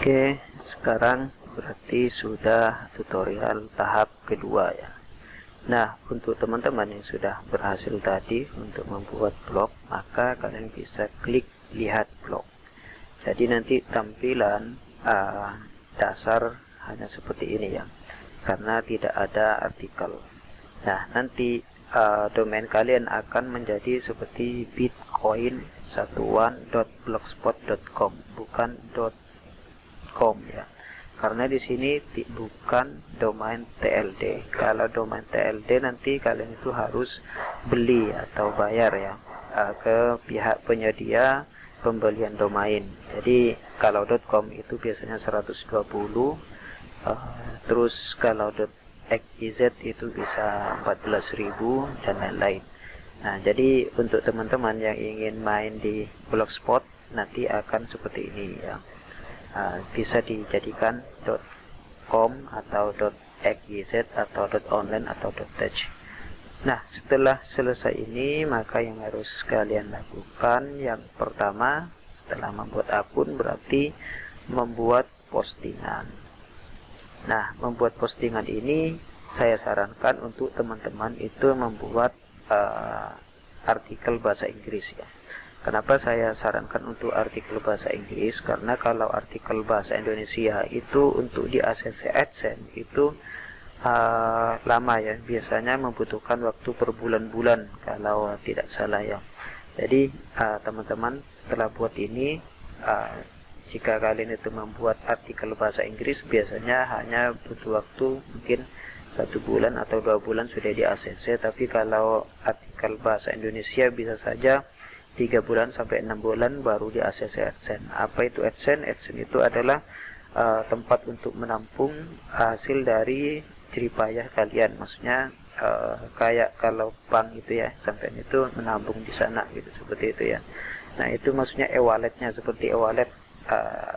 Oke, sekarang berarti sudah tutorial tahap kedua ya. Nah, untuk teman-teman yang sudah berhasil tadi untuk membuat blog, maka kalian bisa klik lihat blog. Jadi nanti tampilan dasar hanya seperti ini ya, karena tidak ada artikel. Nah, nanti domain kalian akan menjadi seperti bitcoin1.blogspot.com, bukan .com ya, karena di sini bukan domain TLD. Kalau domain TLD nanti kalian itu harus beli atau bayar ya ke pihak penyedia pembelian domain. Jadi kalau .com itu biasanya 120, terus kalau .xyz itu bisa 14.000 dan lain-lain. Nah, jadi untuk teman-teman yang ingin main di Blogspot nanti akan seperti ini ya. Bisa dijadikan .com atau .xyz atau .online atau .touch. Nah, setelah selesai ini, maka yang harus kalian lakukan yang pertama setelah membuat akun berarti membuat postingan. Nah, membuat postingan ini saya sarankan untuk teman-teman itu membuat artikel bahasa Inggris ya. Kenapa saya sarankan untuk artikel bahasa Inggris? Karena kalau artikel bahasa Indonesia itu untuk di ACC AdSense itu lama ya, biasanya membutuhkan waktu berbulan-bulan kalau tidak salah ya. Jadi teman-teman setelah buat ini, jika kalian itu membuat artikel bahasa Inggris biasanya hanya butuh waktu mungkin 1 bulan atau 2 bulan sudah di ACC. Tapi kalau artikel bahasa Indonesia bisa saja 3 bulan sampai 6 bulan baru di ACC AdSense. Apa itu AdSense? AdSense itu adalah tempat untuk menampung hasil dari jeripayah kalian. Maksudnya kayak kalau bank itu ya, sampai itu menabung di sana gitu, seperti itu ya. Nah, itu maksudnya e-walletnya seperti e-wallet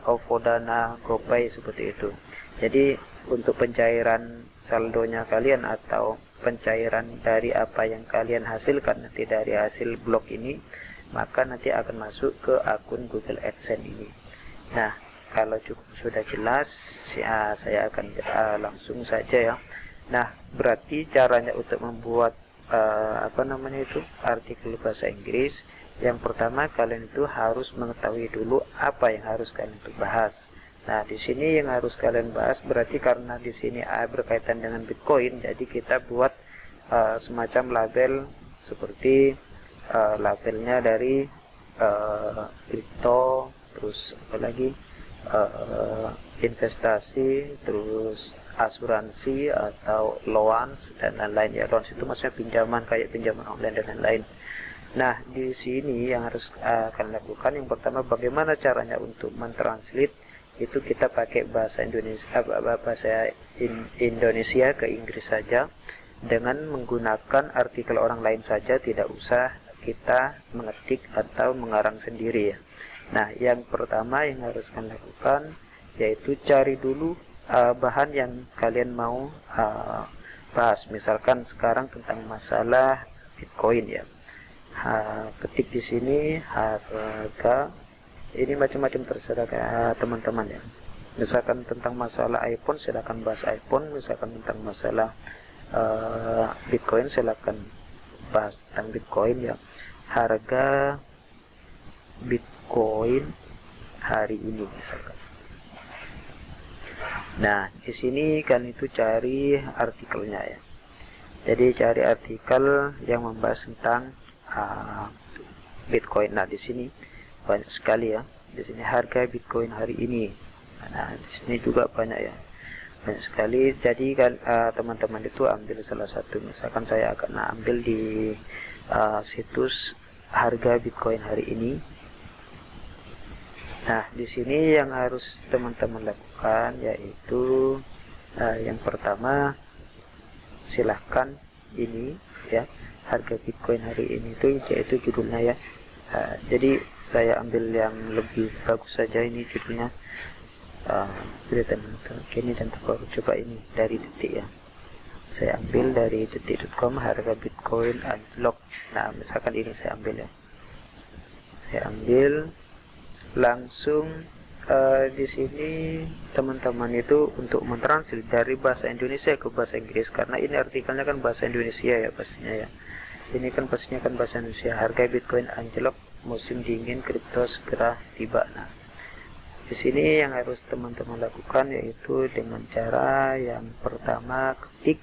OVO, Dana, GoPay seperti itu. Jadi untuk pencairan saldonya kalian atau pencairan dari apa yang kalian hasilkan nanti dari hasil blog ini, maka nanti akan masuk ke akun Google AdSense ini. Nah, kalau cukup sudah jelas ya, saya akan langsung saja ya. Nah, berarti caranya untuk membuat artikel bahasa Inggris, yang pertama kalian itu harus mengetahui dulu apa yang harus kalian itu bahas. Nah, di sini yang harus kalian bahas berarti karena di sini berkaitan dengan Bitcoin, jadi kita buat semacam label seperti labelnya dari kripto, terus apa lagi, investasi, terus asuransi atau loans dan lain-lain ya. Loans itu maksudnya pinjaman, kayak pinjaman online dan lain-lain. Nah, di sini yang harus kalian lakukan yang pertama, bagaimana caranya untuk mentranslate itu kita pakai bahasa Indonesia ke Inggris saja dengan menggunakan artikel orang lain saja, tidak usah kita mengetik atau mengarang sendiri ya. Nah, yang pertama yang harus kalian lakukan yaitu cari dulu bahan yang kalian mau bahas. Misalkan sekarang tentang masalah Bitcoin ya. Ketik di sini harga, ini macam-macam terserah teman-teman ya. Misalkan tentang masalah iPhone, silakan bahas iPhone. Misalkan tentang masalah Bitcoin, silakan bahas tentang Bitcoin ya. Harga Bitcoin hari ini misalkan. Nah, di sini kalian itu cari artikelnya ya. Jadi cari artikel yang membahas tentang Bitcoin. Nah, di sini banyak sekali ya. Di sini harga Bitcoin hari ini. Nah, di sini juga banyak ya. Banyak sekali. Jadi kan teman-teman itu ambil salah satu. Misalkan saya akan ambil di situs harga Bitcoin hari ini. Nah, di sini yang harus teman-teman lakukan yaitu yang pertama, silahkan ini ya, harga Bitcoin hari ini itu yaitu judulnya ya. Jadi saya ambil yang lebih bagus saja, ini judulnya. Teman-teman kini dan terbaru, coba ini dari Detik ya. Saya ambil dari detik.com, harga Bitcoin anjlok. Nah, misalkan ini saya ambil ya. Saya ambil langsung di sini teman-teman itu untuk mentranslate dari bahasa Indonesia ke bahasa Inggris, karena ini artikelnya kan bahasa Indonesia ya pastinya ya. Ini kan pastinya kan bahasa Indonesia. Harga Bitcoin anjlok, musim dingin kripto segera tiba. Nah, di sini yang harus teman-teman lakukan yaitu dengan cara yang pertama ketik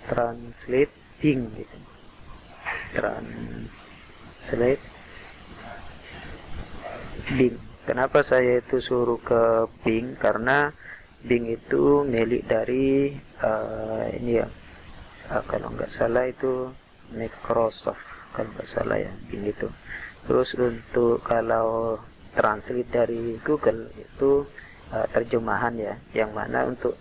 translate Bing gitu. Translate Bing. Kenapa saya itu suruh ke Bing? Karena Bing itu milik dari ini ya, kalau nggak salah itu Microsoft, kalau nggak salah ya Bing itu. Terus untuk kalau translate dari Google itu terjemahan ya, yang mana untuk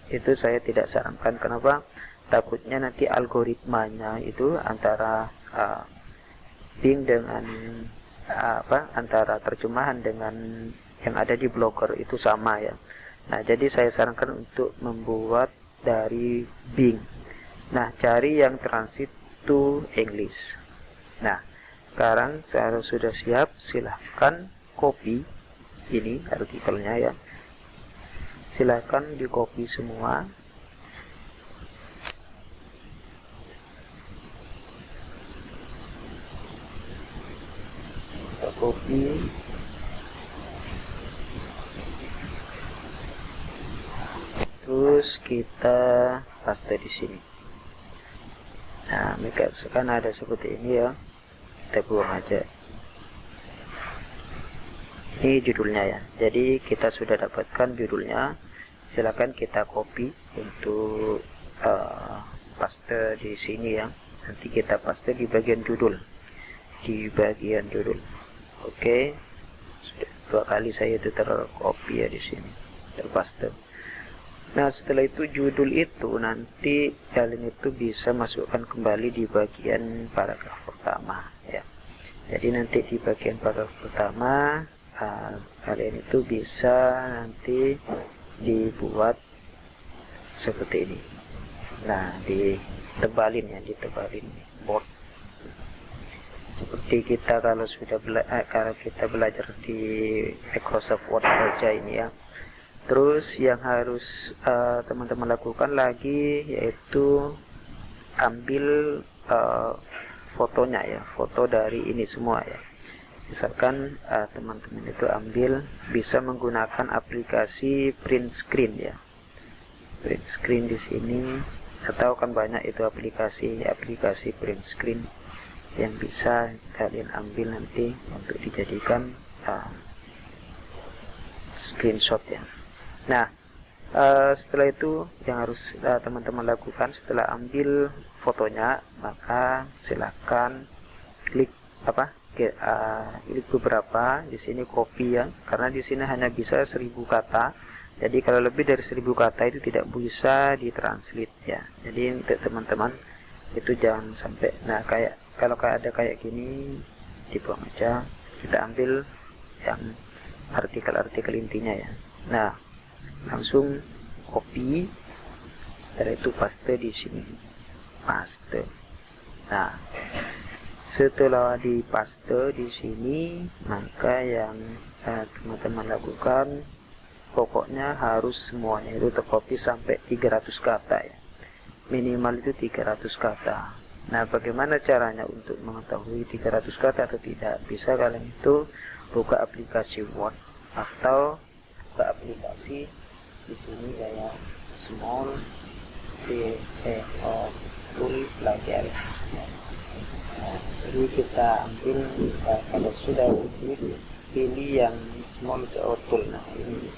itu saya tidak sarankan. Kenapa? Takutnya nanti algoritmanya itu antara Bing dengan antara terjemahan dengan yang ada di Blogger itu sama ya. Nah, jadi saya sarankan untuk membuat dari Bing. Nah, cari yang translate to English. Nah, sekarang saya sudah siap, silahkan copy ini artikelnya ya. Silahkan di copy semua. Kita copy. Terus kita paste di sini. Nah, misalkan ada seperti ini ya, kita buang aja. Ini judulnya ya. Jadi kita sudah dapatkan judulnya. Silakan kita copy untuk paste di sini ya. Nanti kita paste di bagian judul. Di bagian judul. Oke. Sudah 2 kali saya itu tercopy ya di sini. Terpaste. Nah, setelah itu judul itu nanti kalian itu bisa masukkan kembali di bagian paragraf pertama ya. Jadi nanti di bagian paragraf pertama kalian itu bisa nanti dibuat seperti ini. Nah, ditebalin ya, ditebalin board. Seperti kita kalau sudah kalau kita belajar di Microsoft Word aja ini ya. Terus yang harus teman-teman lakukan lagi yaitu ambil fotonya ya, foto dari ini semua ya. Misalkan teman-teman itu ambil, bisa menggunakan aplikasi print screen ya. Print screen di sini, atau kan banyak itu aplikasi print screen yang bisa kalian ambil nanti untuk dijadikan screenshot ya. Nah, setelah itu yang harus teman-teman lakukan setelah ambil fotonya, maka silakan klik klik beberapa di sini copy ya, karena di sini hanya bisa 1000 kata. Jadi kalau lebih dari 1000 kata itu tidak bisa ditranslate ya. Jadi untuk teman-teman itu jangan sampai. Nah, kalau ada kayak gini dibuang aja. Kita ambil yang artikel-artikel intinya ya. Nah, langsung copy, setelah itu paste di sini, paste. Nah, setelah dipaste di sini, maka yang teman-teman lakukan pokoknya harus semuanya itu tercopy sampai 300 kata ya, minimal itu 300 kata. Nah, bagaimana caranya untuk mengetahui 300 kata atau tidak? Bisa kalian itu buka aplikasi Word atau buka aplikasi di sini kayak small CEO tool plugins. Nah, jadi kita ambil kalau sudah pilih yang small CEO tool. Nah, ini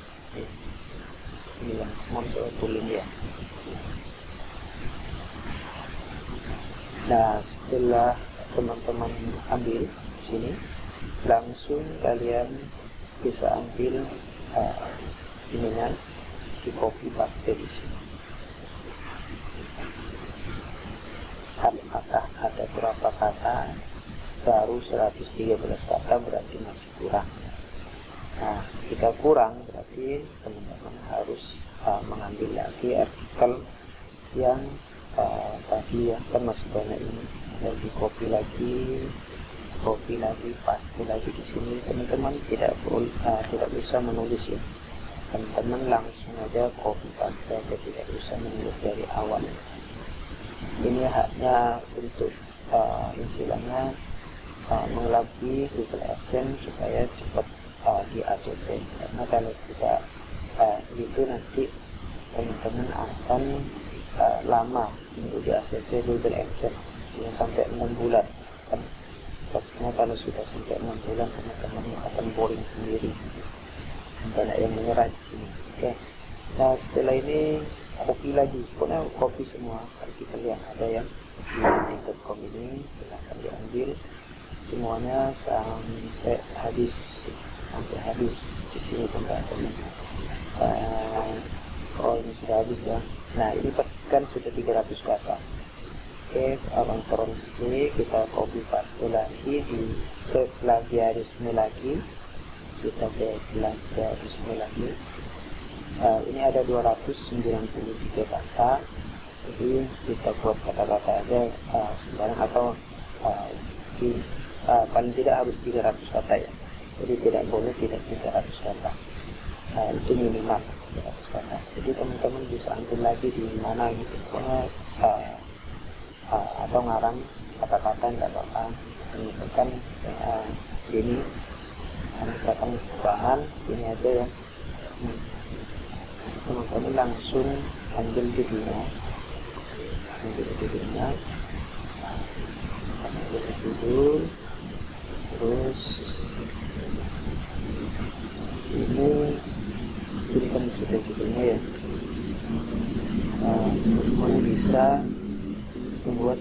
yang small CEO tool ini ya. Nah, setelah teman-teman ambil sini, langsung kalian bisa ambil ininya, di copy paste di sini. Ada berapa kata? Baru 113 kata, berarti masih kurang. Nah, jika kurang berarti teman-teman harus mengambil lagi artikel yang tadi ya, kan masih banyak ini, dan di copy lagi copy lagi, paste lagi di sini. Teman-teman tidak usah menulis ya, teman-teman langsung aja copy paste aja, tidak usah menulis dari awal. Ini hanya untuk istilahnya mengelabui Google AdSense supaya cepat di ACC, karena kalau tidak itu nanti teman-teman akan lama untuk di ACC Google AdSense ya, sampai 6 bulan kan. Pastinya kalau sudah sampai 6 bulan teman-teman akan boring sendiri, banyak yang menyerah di sini. Oke. Nah setelah ini copy lagi, pokoknya copy semua artikel yang ada yang di link.com ini, silahkan diambil semuanya sampai habis di sini pembahasannya. Oh ini sudah habis ya. Nah ini pastikan sudah 300 kata. Oke, Ctrl C, kita copy paste lagi ke plagiarisme lagi, kita ke plagiarisme lagi. Ini ada 293 kata, jadi kita buat kata-kata aja sembarang, atau paling tidak harus 300 kata ya, jadi tidak boleh tidak 300 kata. Itu minimal 300 kata. Jadi teman-teman bisa ambil lagi di mana gitu, pokoknya atau ngarang kata-kata tidak apa-apa. Misalkan ini misalkan bahan ini aja ya, teman-teman langsung ambil judulnya, ambil judul, terus sini kan sudah judulnya ya. Teman bisa membuat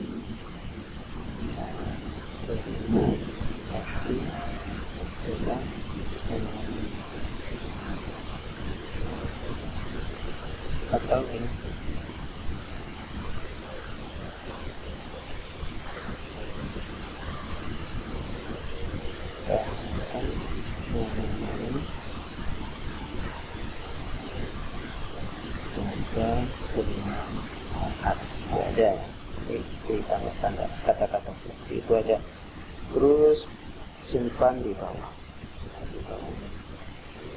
aksi atau ini ada di tanda kata-kata seperti itu aja, terus simpan di bawah.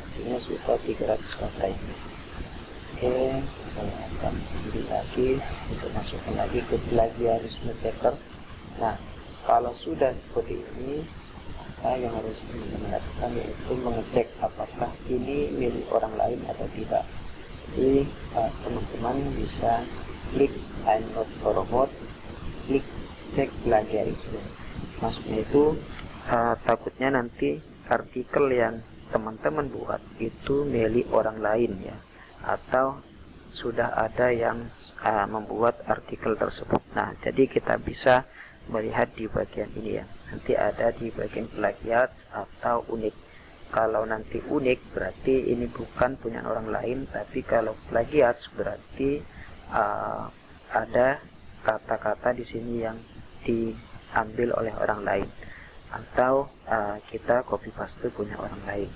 Hasilnya sudah 300 kata ini. Oke, saya akan ambil lagi, bisa masukkan lagi ke plagiarisme checker. Nah kalau sudah seperti ini, maka yang harus teman-teman lakukan yaitu mengecek apakah ini milik orang lain atau tidak. Jadi teman-teman bisa klik I'm not a robot, klik cek plagiarisme. Maksudnya itu takutnya nanti artikel yang teman-teman buat itu milik orang lain ya, atau sudah ada yang membuat artikel tersebut. Nah jadi kita bisa melihat di bagian ini ya, nanti ada di bagian plagiat atau unik. Kalau nanti unik berarti ini bukan punya orang lain, tapi kalau plagiat berarti ada kata-kata di sini yang diambil oleh orang lain, atau kita copy paste punya orang lain.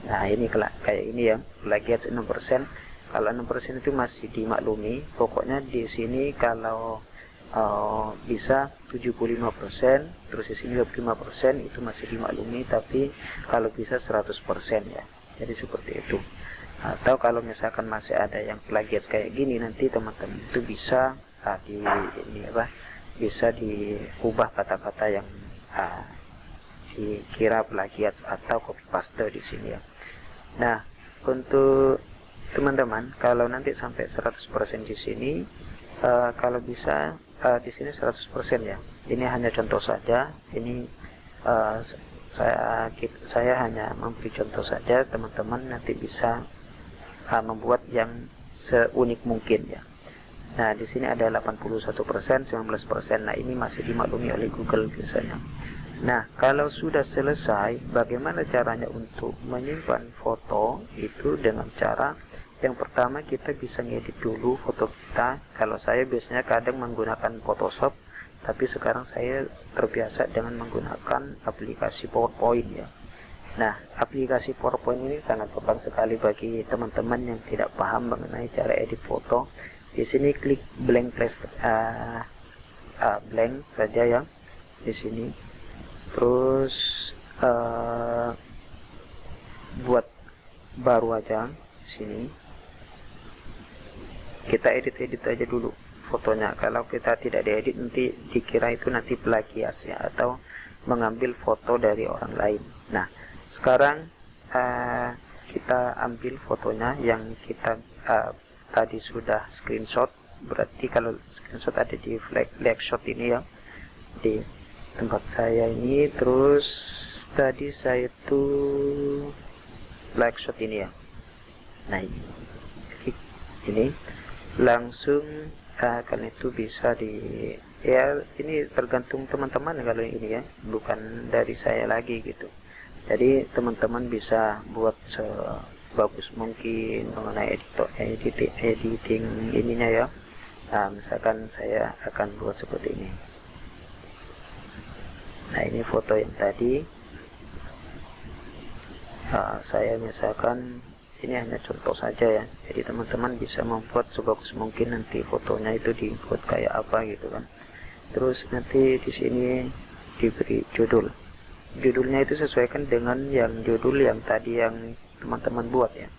Nah ini kayak ini ya, plagiat 6%. Kalau 6% itu masih dimaklumi. Pokoknya di sini kalau bisa 75%, terus di sini 25% itu masih dimaklumi, tapi kalau bisa 100% ya. Jadi seperti itu. Atau kalau misalkan masih ada yang plagiat kayak gini, nanti teman-teman itu bisa bisa diubah kata-kata yang dikira plagiat atau copy paste di sini ya. Nah untuk teman-teman kalau nanti sampai 100% di sini, kalau bisa di sini 100% ya. Ini hanya contoh saja. Ini saya hanya memberi contoh saja. Teman-teman nanti bisa membuat yang seunik mungkin ya. Nah di sini ada 81%, 19%. Nah ini masih dimaklumi oleh Google biasanya. Nah kalau sudah selesai, bagaimana caranya untuk menyimpan foto? Itu dengan cara yang pertama, kita bisa ngedit dulu foto kita. Kalau saya biasanya kadang menggunakan Photoshop, tapi sekarang saya terbiasa dengan menggunakan aplikasi PowerPoint ya. Nah aplikasi PowerPoint ini sangat gampang sekali bagi teman-teman yang tidak paham mengenai cara edit foto. Di sini klik blank saja ya di sini. terus buat baru aja sini kita edit aja dulu fotonya. Kalau kita tidak diedit nanti dikira itu nanti plagias ya, atau mengambil foto dari orang lain. Nah sekarang kita ambil fotonya yang kita tadi sudah screenshot. Berarti kalau screenshot ada di flag shot ini ya, di tempat saya ini. Terus tadi saya tuh flag shot ini ya. Nah ini langsung kalian itu bisa ya ini tergantung teman-teman kalau ini ya, bukan dari saya lagi gitu. Jadi teman-teman bisa buat sebagus mungkin mengenai editing ininya ya. Nah, misalkan saya akan buat seperti ini. Nah ini foto yang tadi saya misalkan ini hanya contoh saja ya, jadi teman-teman bisa membuat sebagus mungkin nanti fotonya itu dibuat kayak apa gitu kan. Terus nanti di sini diberi judulnya itu sesuaikan dengan yang judul yang tadi yang teman-teman buat ya.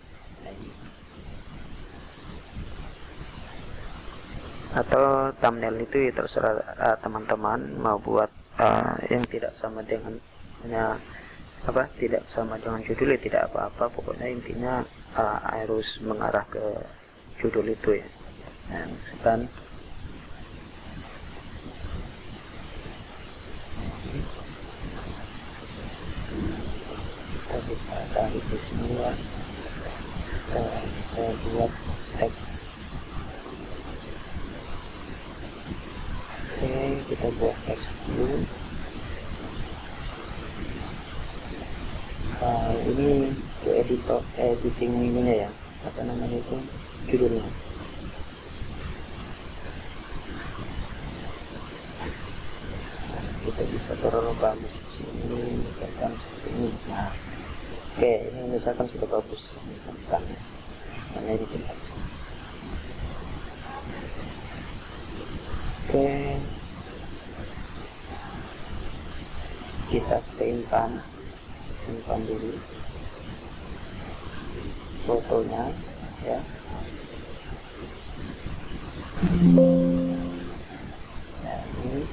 Atau thumbnail itu ya terserah teman-teman mau buat yang tidak sama dengan tidak sama dengan judul ya, tidak apa-apa, pokoknya intinya harus mengarah ke judul itu ya. Nah misalkan kita tarik di sini ya, saya buat teks. Oke, kita buat teks dulu. Ini ke editing ininya ya, apa namanya itu, judulnya. Kita bisa taruh bagus di sini, misalkan seperti ini. Nah, oke, ini misalkan sudah bagus, misalkan mana ini tempat. Oke, kita simpan dulu fotonya ya. Nah ini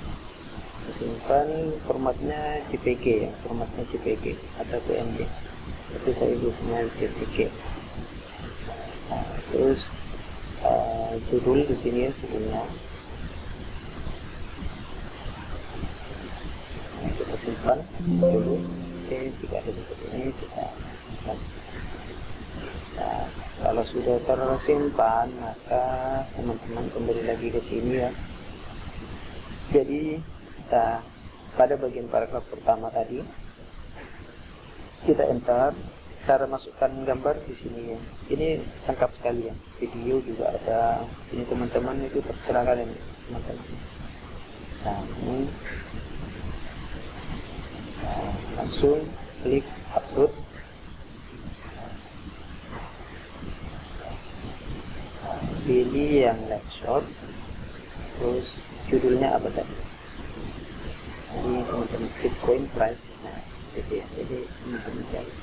simpan formatnya JPG ya, formatnya JPG atau PNG, tapi saya biasanya JPG. Nah, terus judul di sini judulnya. Nah, kita simpan dulu. Jika ada seperti ini kita simpan. Nah, kalau sudah tersimpan maka teman-teman kembali lagi ke sini ya. Jadi kita pada bagian paragraf pertama tadi kita enter, cara masukkan gambar di sini ya. Ini lengkap sekali ya, video juga ada. Ini teman-teman itu terserah kalian teman-teman. Nah ini langsung klik upload. Pilih yang live shot, terus judulnya apa tadi? Ini teman-teman Bitcoin price. Nah gitu ya, jadi teman-teman cari.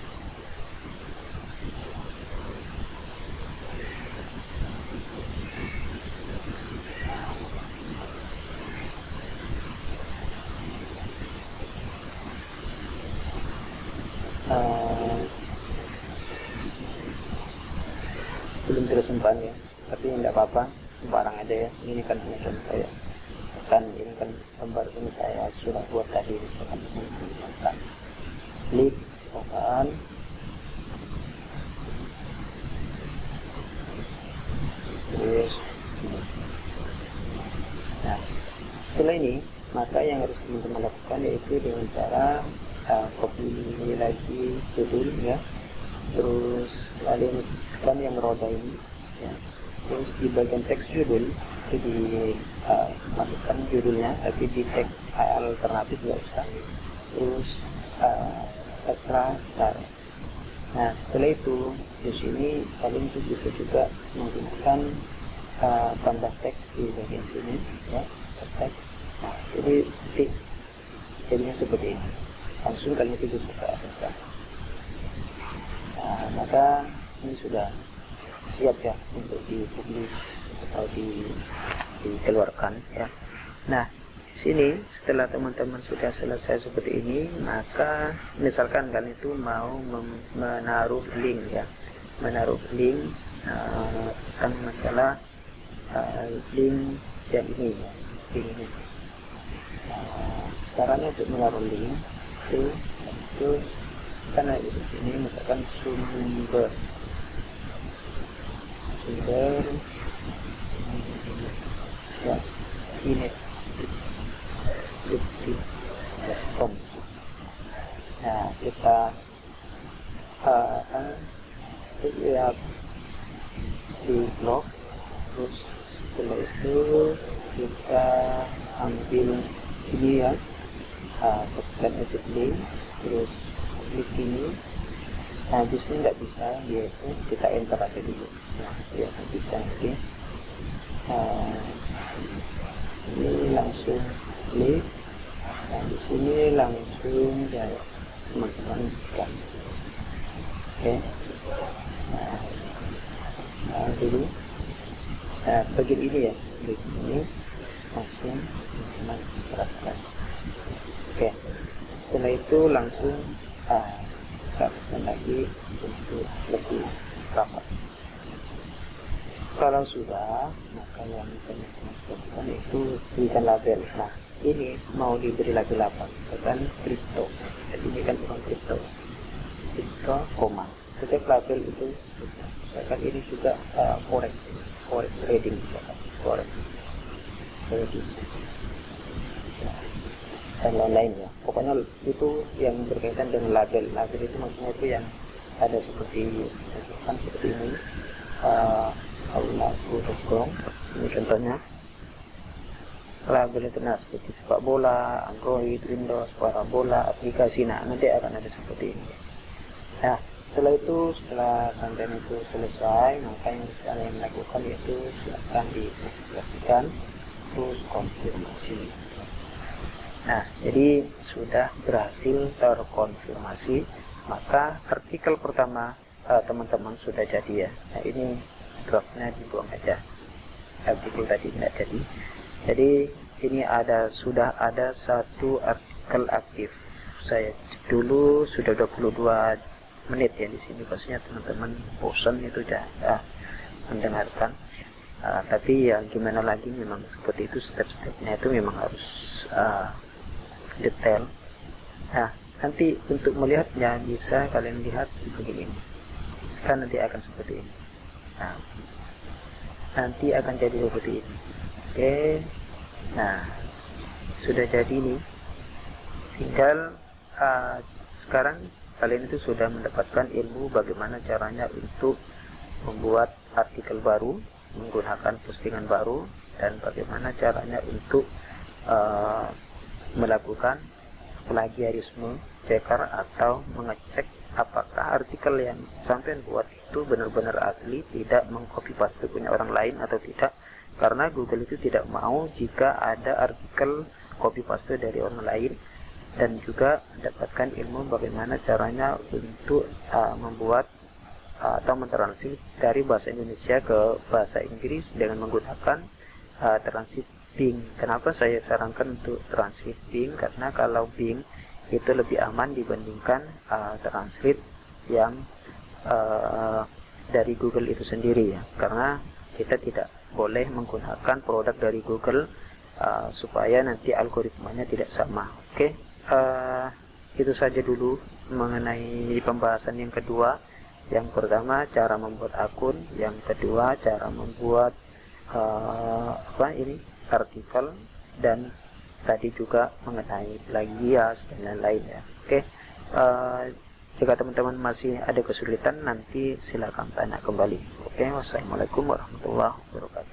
Belum tersimpan ya, tapi tidak apa-apa, sembarang aja ya. Ini kan hanya contoh ya, kan ini kan gambar ini saya sudah buat tadi, misalkan klik open. Terus nah setelah ini maka yang harus teman-teman lakukan yaitu dengan cara copy lagi judul ya, terus kalian kan yang roda ini ya, terus di bagian teks judul itu masukkan judulnya, tapi di teks alternatif nggak usah, terus terserah besar. Nah setelah itu di sini kalian tuh bisa juga menggunakan tambah teks di bagian sini ya, teks. Nah jadi jadinya seperti ini. langsung kalian tuju ke atas kan. Nah, maka ini sudah siap ya untuk dipublish atau dikeluarkan ya. Nah, di sini setelah teman-teman sudah selesai seperti ini, maka misalkan kalian itu mau menaruh link ya, menaruh link tentang masalah link yang ini ya, link ini. Caranya untuk menaruh link itu karena di sini misalkan sumber ya ini com. Nah, kita lihat di blog, terus setelah itu kita ambil ini ya, sekian edit link, terus klik ini. Nah, di sini nggak bisa, yaitu kita enter aja dulu. Nah, ya nggak bisa nanti. Ini langsung klik. Nah, di sini langsung ya teman-teman kan. Oke. Nah, dulu. Nah, bagian ini ya, klik ini langsung teman-teman terapkan. Oke. Setelah itu langsung kita pesan lagi untuk lebih rapat. Kalau sudah, maka yang teman-teman lakukan itu berikan label. Nah, ini mau diberi label apa? Misalkan kripto. Jadi ini kan bukan kripto, koma. Setiap label itu, misalkan ini juga forex trading, misalkan forex trading. Dan lain-lain ya, pokoknya itu yang berkaitan dengan label itu maksudnya itu yang ada seperti misalkan seperti ini, aulaku.com, ini contohnya label itu. Nah, seperti sepak bola, Android, Windows, parabola, aplikasi. Nah, nanti akan ada seperti ini. Nah, setelah sampai itu selesai, maka yang kalian lakukan yaitu silakan dipublikasikan, terus konfirmasi. Nah, jadi sudah berhasil terkonfirmasi, maka artikel pertama teman-teman sudah jadi ya. Nah, ini draftnya dibuang aja, artikel tadi tidak jadi. Jadi ini sudah ada satu artikel aktif. Saya cek dulu, sudah 22 menit ya di sini. Pastinya teman-teman bosan itu sudah mendengarkan. Tapi ya gimana lagi, memang seperti itu step-stepnya itu memang harus detail. Nah, nanti untuk melihatnya bisa kalian lihat begini, kan nanti akan seperti ini. Nah, nanti akan jadi seperti ini. Oke, nah sudah jadi ini. Tinggal sekarang kalian itu sudah mendapatkan ilmu bagaimana caranya untuk membuat artikel baru menggunakan postingan baru, dan bagaimana caranya untuk melakukan plagiarisme checker atau mengecek apakah artikel yang sampai buat itu benar-benar asli, tidak mengcopy paste punya orang lain atau tidak, karena Google itu tidak mau jika ada artikel copy paste dari orang lain. Dan juga mendapatkan ilmu bagaimana caranya untuk membuat atau mentranslate dari bahasa Indonesia ke bahasa Inggris dengan menggunakan translate Bing. Kenapa saya sarankan untuk translate Bing? Karena kalau Bing itu lebih aman dibandingkan translate yang dari Google itu sendiri ya. Karena kita tidak boleh menggunakan produk dari Google supaya nanti algoritmanya tidak sama. Oke, itu saja dulu mengenai pembahasan yang kedua. Yang pertama cara membuat akun, yang kedua cara membuat artikel, dan tadi juga mengenai plagiat dan lain-lain ya. Oke, jika teman-teman masih ada kesulitan nanti silakan tanya kembali. Oke, wassalamualaikum warahmatullahi wabarakatuh.